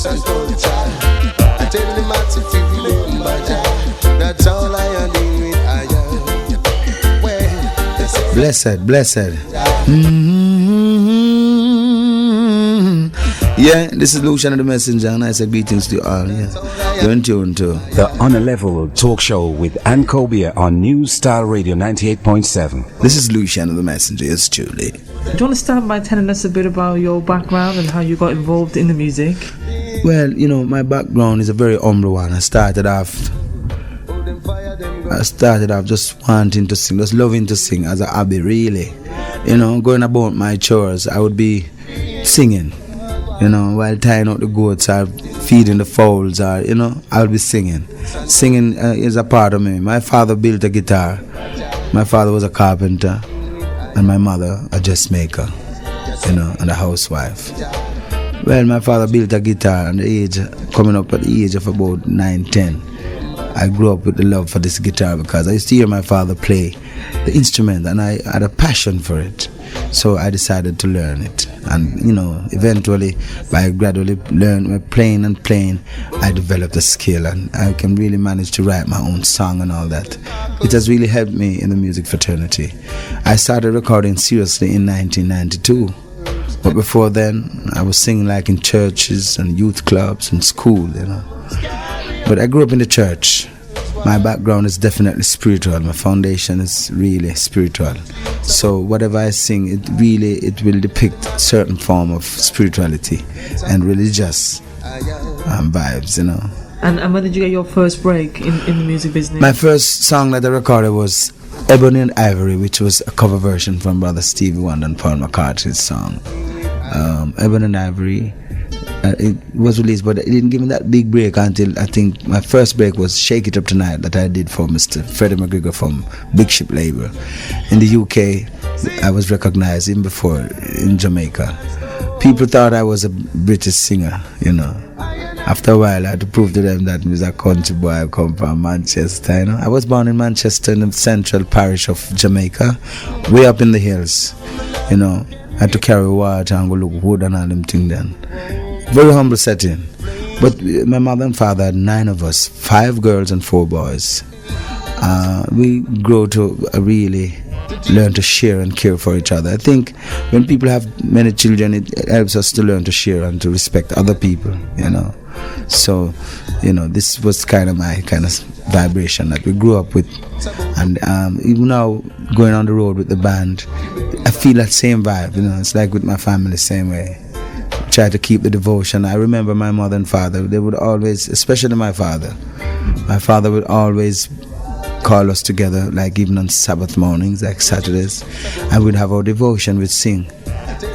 I tell the massive that's all I am dealing with. I am. Well, blessed. Yeah, this is Luciano the Messenger, and I say greetings to you all. Yeah, you're in tune to the On a Level talk show with Ankhobia on New Style Radio 98.7. This is Luciano the Messenger, it's Julie. Do you want to start by telling us a bit about your background and how you got involved in the music? Well, you know, my background is a very humble one. I started off just wanting to sing, just loving to sing as a hobby, really. You know, going about my chores, I would be singing. You know, while tying out the goats or feeding the fowls, or, you know, I would be singing. Singing is a part of me. My father built a guitar. My father was a carpenter, and my mother a dressmaker, you know, and a housewife. Well, my father built a guitar, and coming up at the age of about 9-10, I grew up with the love for this guitar because I used to hear my father play the instrument, and I had a passion for it. So I decided to learn it, and you know, eventually, by gradually playing, I developed a skill, and I can really manage to write my own song and all that. It has really helped me in the music fraternity. I started recording seriously in 1992, but before then, I was singing like in churches and youth clubs and school, you know. But I grew up in the church. My background is definitely spiritual. My foundation is really spiritual. So whatever I sing, it will depict a certain form of spirituality and religious vibes, you know. And when did you get your first break in the music business? My first song that I recorded was Ebony and Ivory, which was a cover version from Brother Stevie Wonder and Paul McCartney's song. Ebony and Ivory. It was released, but it didn't give me that big break until I think my first break was Shake It Up Tonight that I did for Mr. Freddie McGregor from Big Ship label. In the UK, I was recognized even before in Jamaica. People thought I was a British singer, you know. After a while, I had to prove to them that I was a country boy. I come from Manchester, you know. I was born in Manchester in the central parish of Jamaica, way up in the hills, you know. I had to carry water and go look wood and all them things then. Very humble setting. But my mother and father had 9 of us, 5 girls and 4 boys. We grow to really learn to share and care for each other. I think when people have many children, it helps us to learn to share and to respect other people, you know. So, you know, this was kind of my vibration that we grew up with. And even now, going on the road with the band, I feel that same vibe, you know. It's like with my family, same way. Try to keep the devotion. I remember my mother and father, they would always, especially my father would always call us together, like even on Sabbath mornings, like Saturdays, and we'd have our devotion, we'd sing,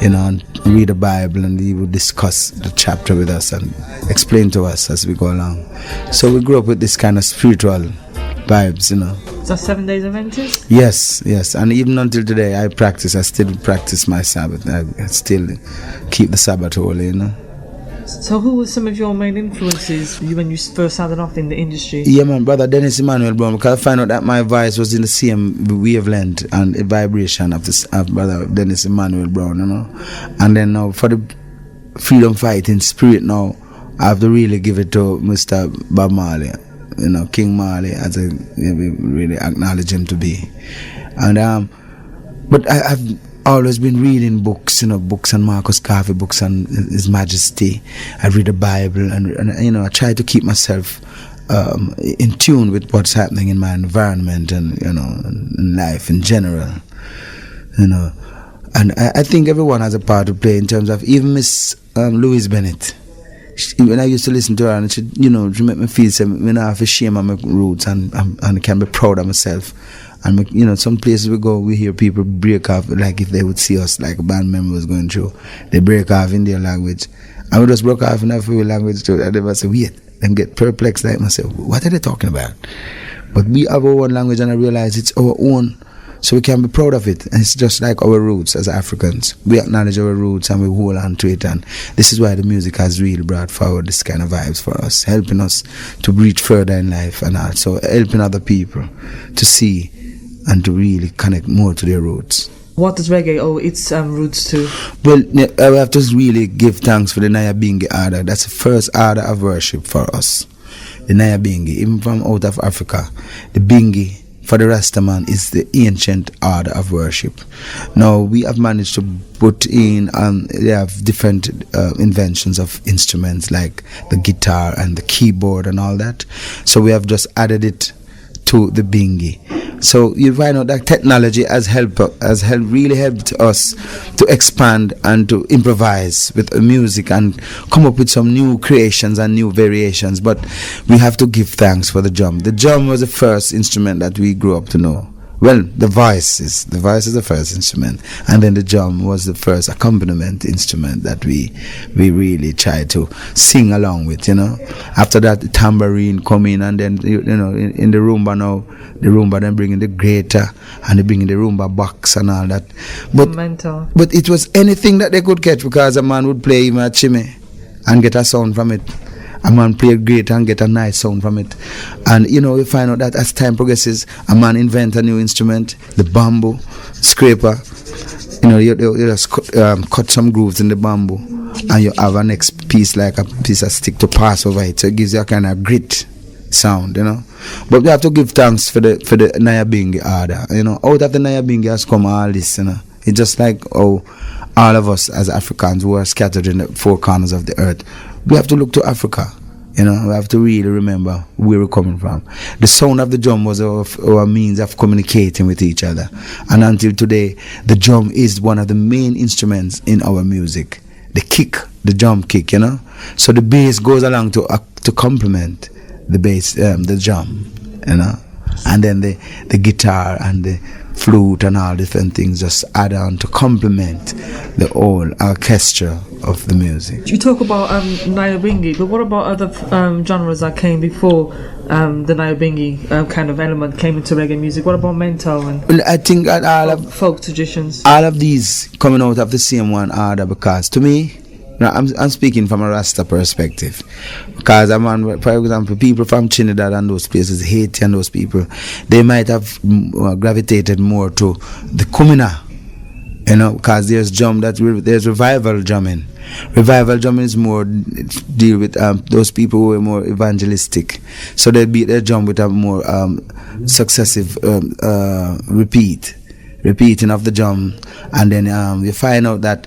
you know, and read the Bible, and he would discuss the chapter with us and explain to us as we go along. So we grew up with this kind of spiritual vibes, you know. So 7 days Adventist? Yes, and even until today I still practice my Sabbath. I still keep the Sabbath holy, you know. So who were some of your main influences when you first started off in the industry? Yeah, man, brother Dennis Emmanuel Brown, because I found out that my voice was in the same wavelength and vibration of brother Dennis Emmanuel Brown, you know. And then now for the freedom fighting spirit now, I have to really give it to Mr. Bob Marley. You know, King Marley, as I really acknowledge him to be. And but I've always been reading books, you know, books on Marcus Garvey, books on His Majesty. I read the Bible, and you know, I try to keep myself in tune with what's happening in my environment and, you know, in life in general, you know. And I think everyone has a part to play in terms of even Miss Louise Bennett. When I used to listen to her, and she, you know, she made me feel I have a shame on my roots and I can be proud of myself. And, you know, some places we go, we hear people break off, like if they would see us, like a band member was going through, they break off in their language. And we just broke off in our language too. And they must say, wait, and get perplexed like myself. What are they talking about? But we have our own language, and I realize it's our own. So we can be proud of it, and it's just like our roots as Africans. We acknowledge our roots and we hold on to it, and this is why the music has really brought forward this kind of vibes for us, helping us to reach further in life, and also helping other people to see and to really connect more to their roots. What does reggae owe its roots to? Well, we have to really give thanks for the Nyabingi order. That's the first order of worship for us. The Nyabingi, even from out of Africa, the Bingi for the Rastaman is the ancient order of worship. Now we have managed to put in, they have different inventions of instruments like the guitar and the keyboard and all that. So we have just added it to the Bingi. So you find out that technology really helped us to expand and to improvise with music and come up with some new creations and new variations. But we have to give thanks for the drum. The drum was the first instrument that we grew up to know. Well, the voice is the first instrument, and then the drum was the first accompaniment instrument that we really tried to sing along with, After that, the tambourine come in, and then in the rumba now, the rumba then bringing the grater and they bringing the rumba box and all that. But it was anything that they could catch, because a man would play even a chime and get a sound from it. A man play a great and get a nice sound from it. And we find out that as time progresses, a man invent a new instrument, the bamboo scraper. You just cut some grooves in the bamboo, and you have a next piece, like a piece of stick to pass over it. So it gives you a kind of grit sound, But we have to give thanks for the Nyabingi order. Out of the Nyabingi has come all this, It's just like all of us as Africans who are scattered in the four corners of the earth. We have to look to Africa, we have to really remember where we're coming from. The sound of the drum was our means of communicating with each other. And until today, the drum is one of the main instruments in our music. The kick, the drum kick, So the bass goes along to complement the bass, the drum, And then the guitar and the flute and all different things just add on to complement the whole orchestra of the music. You talk about Nyabingi, but what about other genres that came before the Nyabingi kind of element came into reggae music? What about mental and I think that all of folk traditions? All of these coming out of the same one order, because to me, now I'm speaking from a Rasta perspective, because for example, people from Trinidad and those places, Haiti and those people, they might have gravitated more to the Kumina, because there's revival drumming. Revival drumming is more deal with those people who are more evangelistic, so they beat their drum with a more successive repeating of the drum, and then you find out that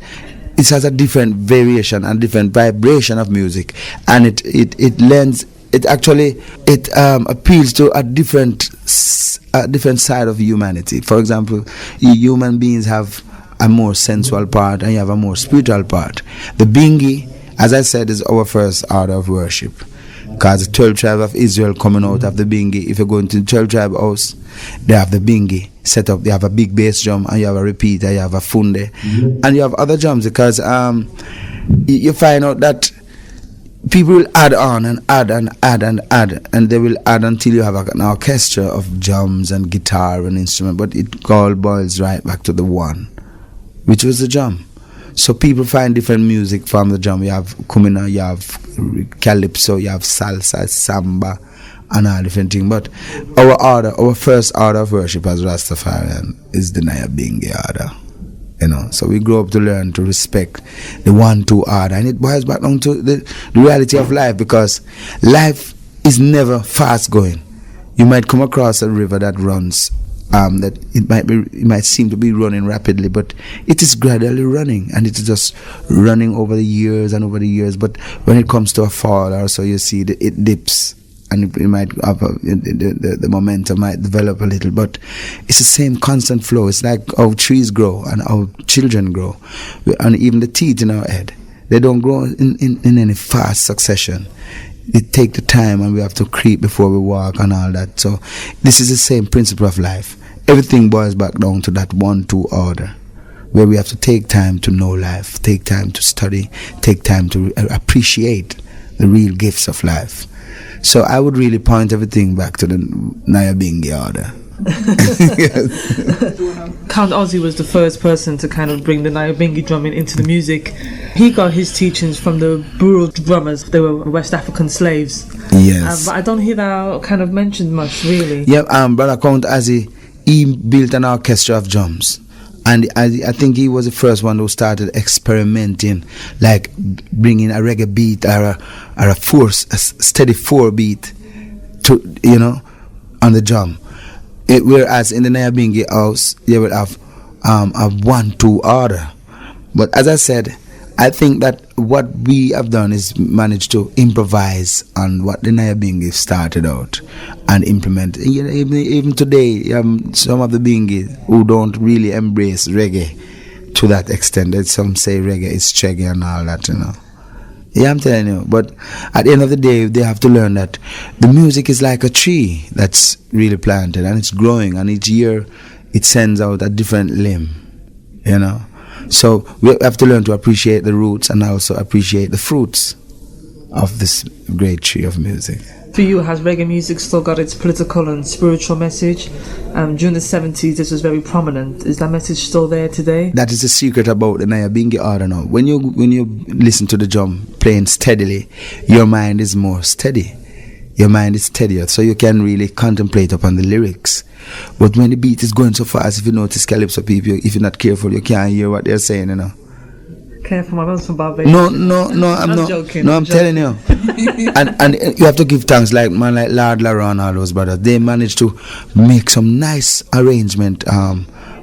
it has a different variation and different vibration of music, and it appeals to a different side of humanity. For example, human beings have a more sensual part and you have a more spiritual part. The Bingi, as I said, is our first order of worship, because the 12 tribes of Israel coming out of the Bingi. If you go into the 12 tribe house, they have the Bingi set up. They have a big bass drum, and you have a repeater, you have a funde, and you have other drums, because you find out that people will add on and add and add and add, and they will add until you have an orchestra of drums and guitar and instrument, but it all boils right back to the one, which was the drum. So people find different music from the drum. You have kumina, you have calypso, you have salsa, samba, and all different things. But our first order of worship as Rastafarian is the Nyabingi order. So we grow up to learn to respect the 1-2 order, and it boils back down to the reality of life, because life is never fast going. You might come across a river that runs, that it might seem to be running rapidly, but it is gradually running, and it is just running over the years and over the years. But when it comes to a fall or so, you see it dips, and it might have the momentum might develop a little, but it's the same constant flow. It's like our trees grow and our children grow, and even the teeth in our head, they don't grow in any fast succession. It takes the time, and we have to creep before we walk and all that. So this is the same principle of life. Everything boils back down to that 1-2 order, where we have to take time to know life, take time to study, take time to appreciate the real gifts of life. So I would really point everything back to the Nyabingi order. Count Ozzy was the first person to kind of bring the Nyabingi drumming into the music. He got his teachings from the Buru drummers. They were West African slaves. Yes. But I don't hear that kind of mentioned much, really. Yeah, Brother Count Ozzy, he built an orchestra of drums, And I think he was the first one who started experimenting, like bringing a reggae beat or a steady 4 beat to, on the drum. Whereas in the Nyabingi house, you will have a 1-2 order. But as I said, I think that what we have done is managed to improvise on what the Nyabingi started out and implement. Even today, some of the Bingi who don't really embrace reggae to that extent. That some say reggae is cheggy and all that, Yeah, I'm telling you. But at the end of the day, they have to learn that the music is like a tree that's really planted and it's growing, and each year it sends out a different limb, So we have to learn to appreciate the roots and also appreciate the fruits of this great tree of music. For you, has reggae music still got its political and spiritual message? During the 70s, this was very prominent. Is that message still there today? That is the secret about the Nyabingi order now. When you listen to the drum playing steadily, your mind is more steady. Your mind is steadier, so you can really contemplate upon the lyrics. But when the beat is going so fast, if you notice calypso people, if you're not careful, you can't hear what they're saying, Careful, my husband, Bobby. No, I'm not joking. No, I'm telling you. and you have to give thanks, like man like Lord Lara and all those brothers. They managed to make some nice arrangement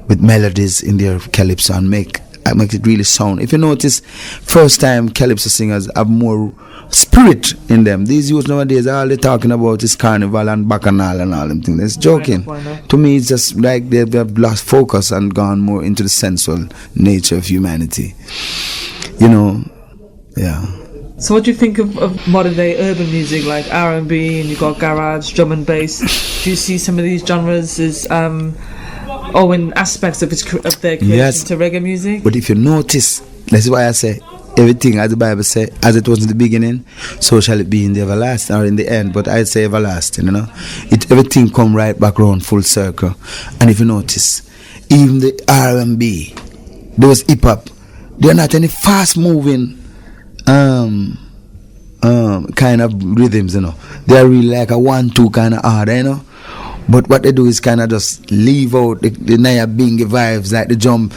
with melodies in their calypso and make it really sound. If you notice, first time calypso singers have more spirit in them. These youths nowadays, all they're talking about is carnival and bacchanal and all them things. It's joking. To me, it's just like they've lost focus and gone more into the sensual nature of humanity. Yeah. So what do you think of modern day urban music like R&B, and you've got garage, drum and bass? Do you see some of these genres as in aspects of their creation to reggae music? But if you notice, that's why I say everything, as the Bible says, as it was in the beginning, so shall it be in the everlasting, or in the end. But I say everlasting, everything come right back around full circle. And if you notice, even the R&B, those hip hop, they're not any fast moving kind of rhythms, They are really like a 1-2 kind of order, But what they do is kind of just leave out the Nyabingi vibes, like the drum.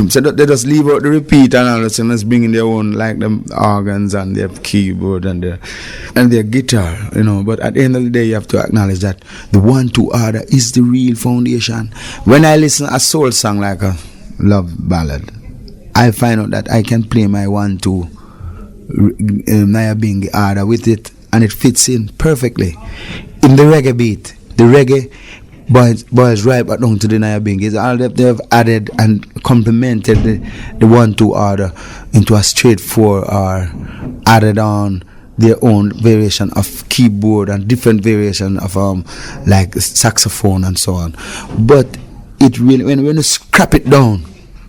So they just leave out the repeat and all of a sudden just bring in their own, like the organs and their keyboard and their guitar, But at the end of the day, you have to acknowledge that the 1-2 order is the real foundation. When I listen to a soul song like a love ballad, I find out that I can play my 1-2 Nyabingi order with it, and it fits in perfectly. In the reggae beat, the reggae boils right back down to the Nyabingi. All that they have added and complemented the 1-2 order into a straight 4 or added on their own variation of keyboard and different variation of like saxophone and so on. But it really, when you scrap it down,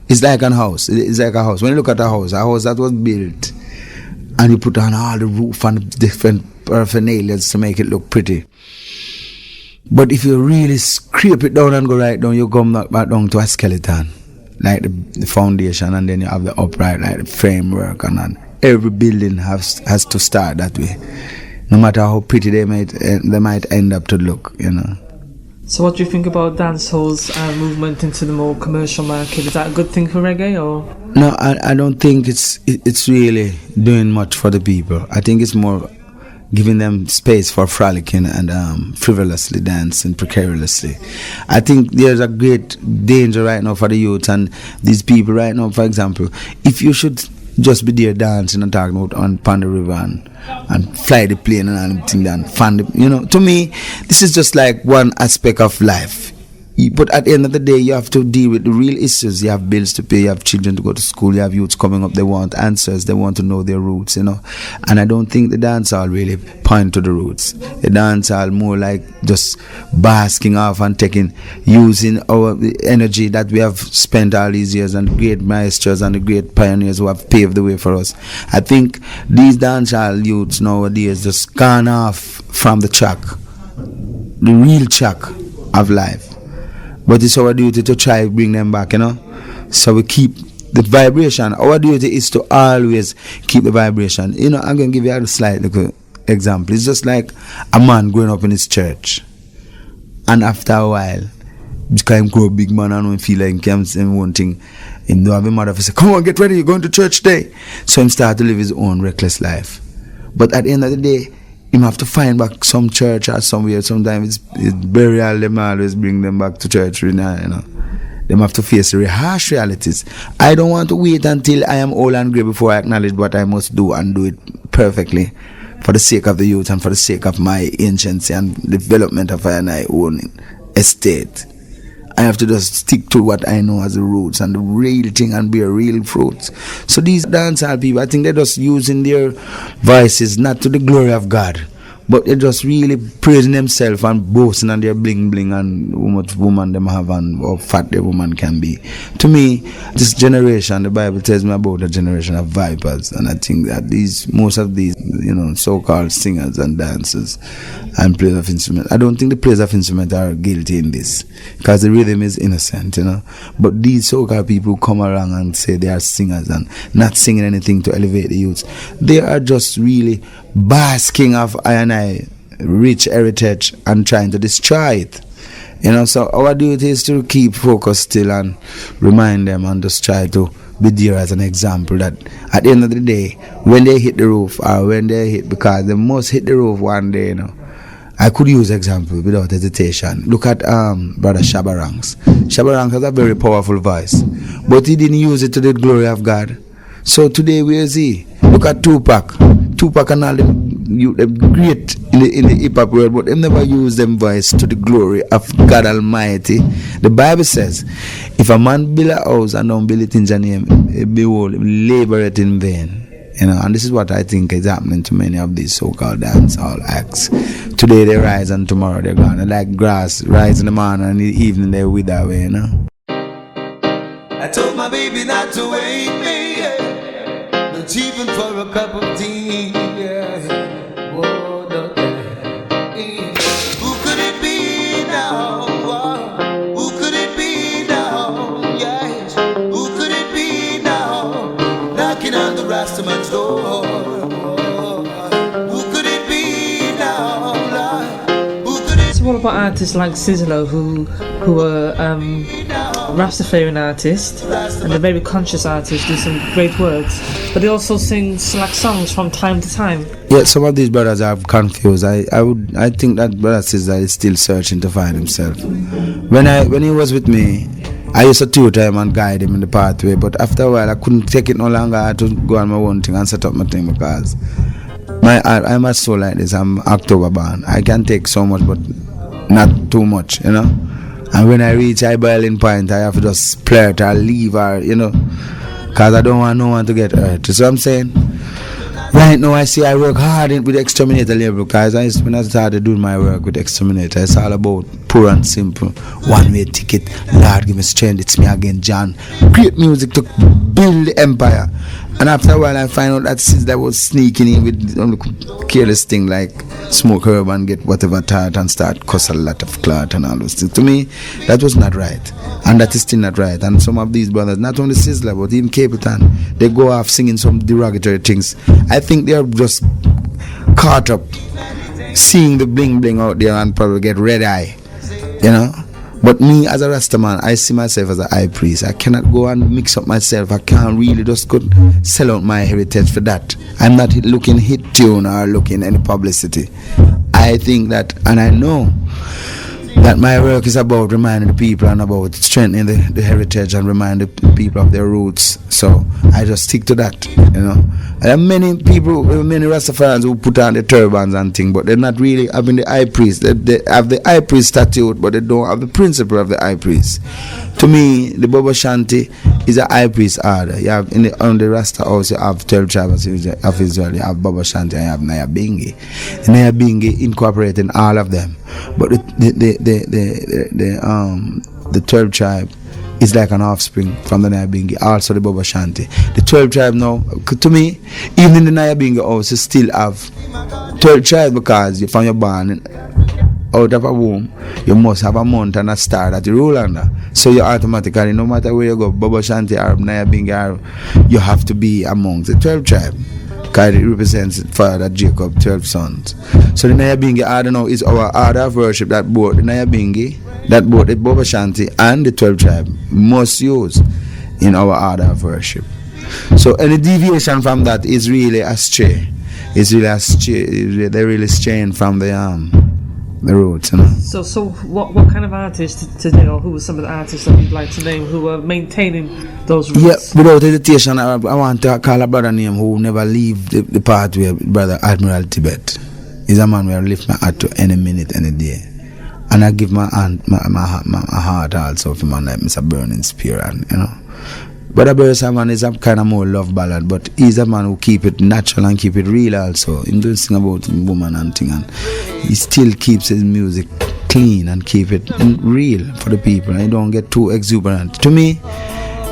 it's like a house. It's like a house. When you look at a house that was built, and you put on all the roof and different paraphernalia to make it look pretty. But if you really scrape it down and go right down, you come back down to a skeleton, like the foundation, and then you have the upright, like the framework, and every building has to start that way. No matter how pretty they might end up to look, So what do you think about dancehall's movement into the more commercial market? Is that a good thing for reggae, or? No, I don't think it's really doing much for the people. I think it's more giving them space for frolicking and frivolously dancing precariously. I think there's a great danger right now for the youth and these people right now. For example, if you should just be there dancing and talking about on the river and fly the plane and everything, to me, this is just like one aspect of life. But at the end of the day, you have to deal with the real issues. You have bills to pay, you have children to go to school, you have youths coming up, they want answers, they want to know their roots, And I don't think the dancehall really point to the roots. The dancehall more like just basking off and using our energy that we have spent all these years, and the great maestros and the great pioneers who have paved the way for us. I think these dancehall youths nowadays just gone off from the track, the real track of life. But it's our duty to try to bring them back, So we keep the vibration. Our duty is to always keep the vibration. I'm going to give you a slight little example. It's just like a man growing up in his church. And after a while, became grow big man and when feel like he can say one thing. Him do have a mother say, come on, get ready, you're going to church today. So him start to live his own reckless life. But at the end of the day, him have to find back some church or somewhere. Sometimes it's burial, them always bring them back to church, you know. Them have to face the harsh realities. I don't want to wait until I am old and grey before I acknowledge what I must do and do it perfectly for the sake of the youth and for the sake of my anciency and development of my own estate. I have to just stick to what I know as the roots and the real thing and bear real fruits. So these dancehall people, I think they're just using their voices not to the glory of God, but they're just really praising themselves and boasting on their bling bling and how much woman them have and how fat the woman can be. To me, this generation, the Bible tells me about a generation of vipers, and I think that most of these, so-called singers and dancers and players of instruments, I don't think the players of instruments are guilty in this, because the rhythm is innocent, But these so-called people who come around and say they are singers and not singing anything to elevate the youths, they are just really basking of I rich heritage and trying to destroy it. So our duty is to keep focused still and remind them and just try to be there as an example that at the end of the day, when they hit the roof or when they hit, because they must hit the roof one day, I could use example without hesitation. Look at Brother Shabba Ranks. Shabba Ranks has a very powerful voice, but he didn't use it to the glory of God. So today, where is he? Look at Tupac. Tupac and all them great in the hip hop world, but they never use them voice to the glory of God Almighty. The Bible says, if a man build a house and don't build it in your name, behold, labor it in vain. And this is what I think is happening to many of these so-called dancehall acts. Today they rise and tomorrow they're gone. They're like grass, rise in the morning and in the evening they wither away, I told my baby not to wake me, not even for a cup of tea. Whoa, no, who could it be now? Who could it be now? Yes, who could it be now? Knocking on the Rastaman's door. Who could it be now? Who could it? So what about artists like Sizzlo who are Rastafarian artists, and they're very conscious artists, do some great works, but they also sing slack songs from time to time. Yeah, some of these brothers are confused. I think that brother Sizzlo is still searching to find himself. When he was with me, I used to tutor him and guide him in the pathway, but after a while I couldn't take it no longer. I had to go on my own thing and set up my thing, because I'm a soul like this. I'm October born. I can take so much, but not too much, And when I reach high boiling point, I have to just splurt or leave or, because I don't want no one to get hurt. You see what I'm saying? Right now, I work hard with Exterminator label, because when I started doing my work with Exterminator, it's all about poor and simple. One-way ticket. Lord, give me strength. It's me again, John. Great music to build the empire. And after a while, I find out that Sizzlo was sneaking in with careless thing like smoke herb and get whatever tart and start cuss a lot of cloth and all those things. To me, that was not right. And that is still not right. And some of these brothers, not only Sizzlo, but even Capleton, they go off singing some derogatory things. I think they're just caught up seeing the bling bling out there and probably get red eye, But me as a Rastaman, I see myself as a high priest. I cannot go and mix up myself. I can't really just go sell out my heritage for that. I'm not looking hit tune or looking any publicity. I think that, and I know that my work is about reminding the people and about strengthening the heritage and reminding the people of their roots. So I just stick to that, There are many people, many Rastafarians who put on the turbans and things, but they're not really having the high priest. They have the high priest statute, but they don't have the principle of the high priest. To me, the Bobo Shanti is a high priest order. You have on the Rasta house, you have 12 tribes of Israel. You have Bobo Shanti and you have Nyabingi. Nyabingi incorporating all of them, but the 12 tribe is like an offspring from the Nyabingi, also the Bobo Shanti. The 12 tribe now, to me, even in the Nyabingi house, you still have 12 tribes, because from your born out of a womb, you must have a month and a star that you rule under. So you automatically, no matter where you go, Bobo Shanti or Nyabingi, you have to be amongst the 12 tribe. because it represents Father Jacob, 12 sons. So the Nyabingi, I don't know, is our order of worship that both the Nyabingi, that both the Boba Shanti and the 12 tribe must use in our order of worship. So any deviation from that is really astray. It's really astray. They're really straying from the roots, you know. So what kind of artists today, or who were some of the artists that you'd like to name who are maintaining those roots? Yeah, without hesitation, I want to call a brother name who never leave the pathway, Brother Admiral Tibet. He's a man where I lift my heart to any minute, any day. And I give my heart also for man like Mr. Burning Spear, and you know. Brother Bursaman is a kind of more love ballad, but he's a man who keep it natural and keep it real also. He don't sing about woman and thing, and he still keeps his music clean and keep it real for the people. And he don't get too exuberant. To me,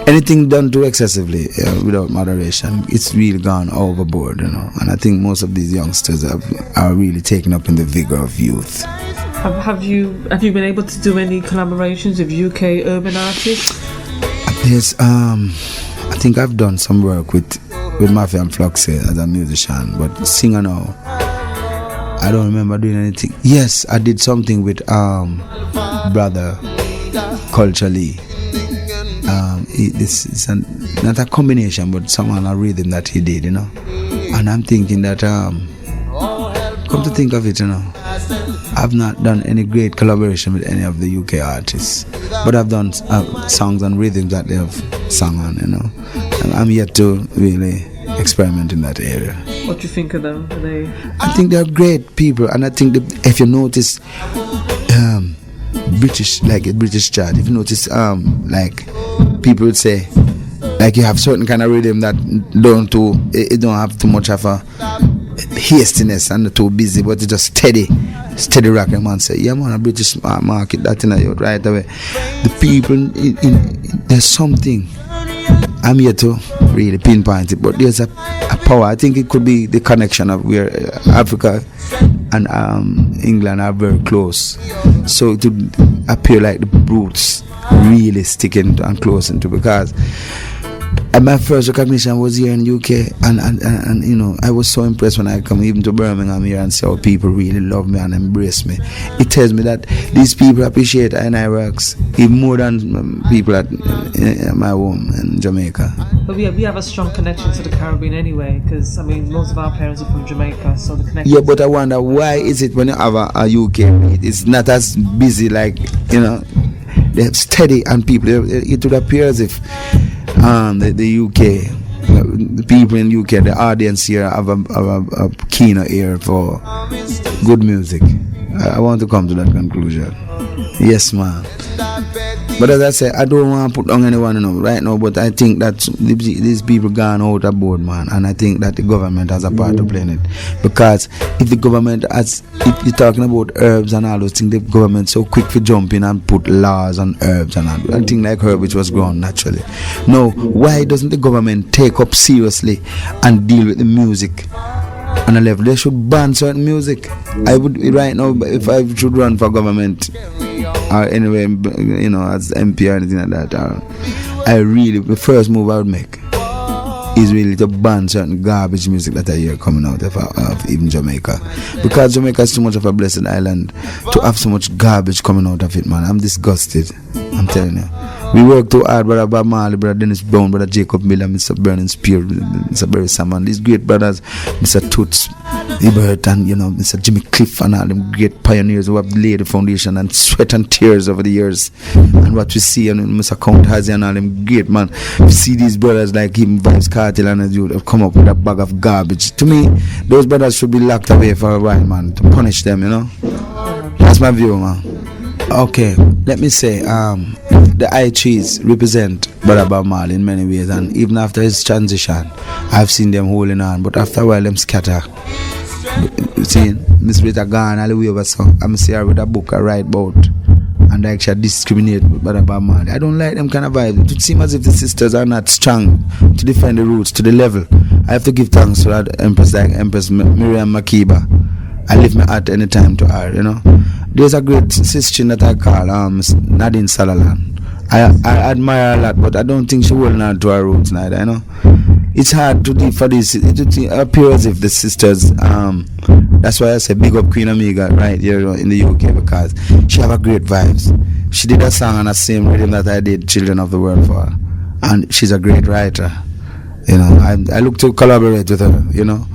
anything done too excessively without moderation, it's really gone overboard, you know. And I think most of these youngsters are really taken up in the vigor of youth. Have you been able to do any collaborations with UK urban artists? Yes, I think I've done some work with Mafia and Fluxy as a musician, but singer now, I don't remember doing anything. Yes, I did something with Brother Culturally. It's not a combination, but someone a rhythm that he did, you know. And I'm thinking that, come to think of it, you know, I've not done any great collaboration with any of the UK artists, but I've done songs and rhythms that they have sung on, you know. And I'm yet to really experiment in that area. What do you think of them? I think they're great people, and I think that if you notice, British chart, if you notice, like people would say, like you have certain kind of rhythm that it don't have too much of a hastiness and too busy, but it's just steady rocking. Man say, yeah man, a British market that in you right away. The people there's something. I'm here to really pinpoint it, but there's a power. I think it could be the connection of where Africa and England are very close, so it would appear like the roots really sticking and close into, because my first recognition was here in UK, and you know, I was so impressed when I come even to Birmingham here and see how people really love me and embrace me. It tells me that these people appreciate I works even more than people at my home in Jamaica. But we have a strong connection to the Caribbean anyway, because I mean most of our parents are from Jamaica, so the connection. Yeah, but I wonder why is it when you have a UK meet, it's not as busy, like, you know, they're steady and people. It would appear as if the UK, the people in UK, the audience here have a keener ear for good music. I want to come to that conclusion. Yes, man. But as I say, I don't want to put down anyone, you know, right now, but I think that these people gone out of board, man, and I think that the government has a part to play in it. Because if the government if you're talking about herbs and all those things, the government so quick to jump in and put laws on herbs and all. I think like herb which was grown naturally. No, why doesn't the government take up seriously and deal with the music on a level? They should ban certain music. I would, right now, if I should run for government, or anyway, you know, as MP or anything like that, the first move I would make is really to ban certain garbage music that I hear coming out of even Jamaica. Because Jamaica is too much of a blessed island to have so much garbage coming out of it, man. I'm disgusted, I'm telling you. We work too hard, Brother Bob Marley, Brother Dennis Brown, Brother Jacob Miller, Mr. Burning Spear, Mr. Barry Salmon, these great brothers, Mr. Toots, Ebert, and you know, Mr. Jimmy Cliff, and all them great pioneers who have laid the foundation and sweat and tears over the years. And what we see, and Mr. Count Hazy and all them great man, we see these brothers like him, Vibes Cartel, and as you have come up with a bag of garbage. To me, those brothers should be locked away for a while, man, to punish them, you know. That's my view, man. Okay, let me say, the I Trees represent Brother Bob Marley in many ways, and even after his transition, I've seen them holding on, but after a while, them scatter. You see, Miss Rita gone all the way over, so I'm see her with a book I write about, and I actually discriminate with Brother Bob Marley. I don't like them kind of vibes. It seems as if the sisters are not strong to defend the roots to the level. I have to give thanks to that Empress like Empress Miriam Makeba. I lift my heart any time to her, you know. There's a great sister that I call Nadine Salalan. I admire her a lot, but I don't think she holding on to her roots neither, you know. it's hard to do for this. It appears as if the sisters, that's why I say big up Queen Omega right here in the UK, because she have a great vibes. She did a song on the same rhythm that I did Children of the World for her. And she's a great writer. You know, I look to collaborate with her, you know.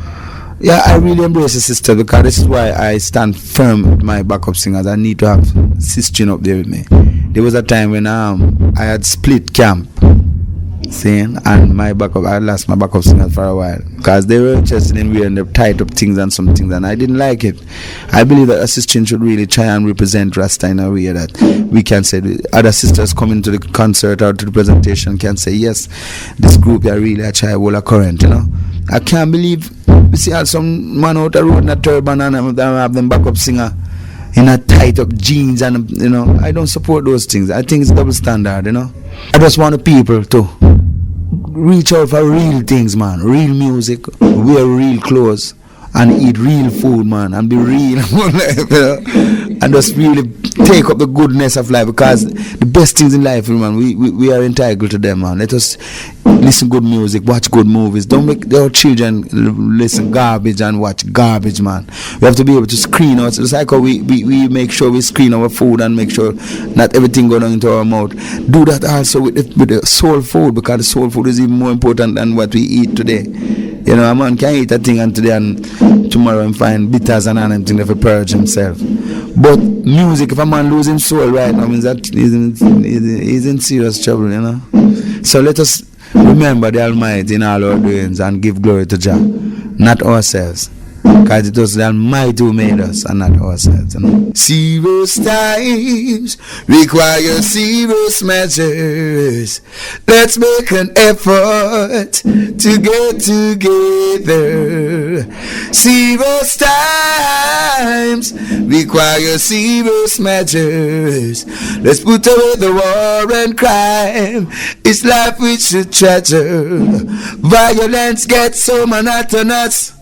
Yeah, I really embrace the sister, because this is why I stand firm with my backup singers. I need to have Sister up there with me. There was a time when I had split camp, saying, and I lost my backup singers for a while, because they were interested in wearing the tight up things and some things, and I didn't like it. I believe that a sister should really try and represent Rasta in a way that we can say other sisters coming to the concert or to the presentation can say, yes, this group are really a try will a current, you know. I can't believe we see some man out the road in a turban and have them backup singer in a tight up jeans, and you know, I don't support those things. I think it's double standard, you know. I just want the people to reach out for real things, man. Real music, wear real clothes, and eat real food, man, and be real, you know? And just really take up the goodness of life, because the best things in life, man, we are entitled to them, man. Let us listen good music, watch good movies. Don't make our children listen garbage and watch garbage, man. We have to be able to screen out. It's like how we make sure we screen our food and make sure not everything goes into our mouth. Do that also with the soul food, because the soul food is even more important than what we eat today. You know, a man can eat a thing and today and tomorrow and find bitters and anything to purge himself. But music, if a man loses his soul right now, means that he's in serious trouble, you know. So let us remember the Almighty in all our doings and give glory to Jah, not ourselves. Because it was the Almighty who made us and not ourselves, you know. Serious times require serious measures. Let's make an effort to get together. Serious times require serious measures. Let's put away the war and crime. It's life we should treasure. Violence gets so monotonous.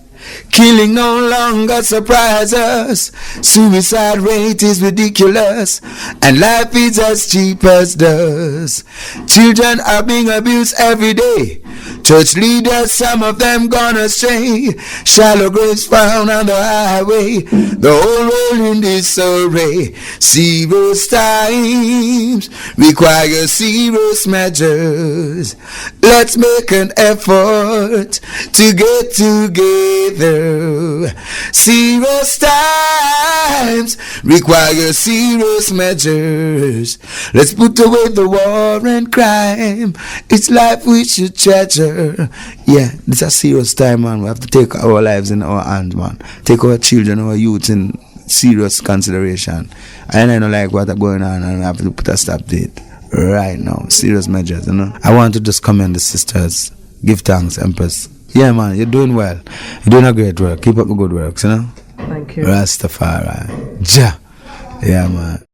Killing no longer surprises. Suicide rate is ridiculous, and life is as cheap as dust. Children are being abused every day. Church leaders, some of them gone astray. Shallow graves found on the highway. The whole world in disarray. Serious times require serious measures. Let's make an effort to get together. Serious times require serious measures. Let's put away the war and crime. It's life we should treasure. Yeah, this is a serious time, man. We have to take our lives in our hands, man. Take our children, our youth in serious consideration. And I don't like what's going on, and I have to put a stop to it right now. Serious measures, you know. I want to just commend the sisters. Give thanks, Empress. Yeah, man, you're doing well. You're doing a great work. Keep up the good works, you know. Thank you. Rastafarian. Ja. Yeah, man.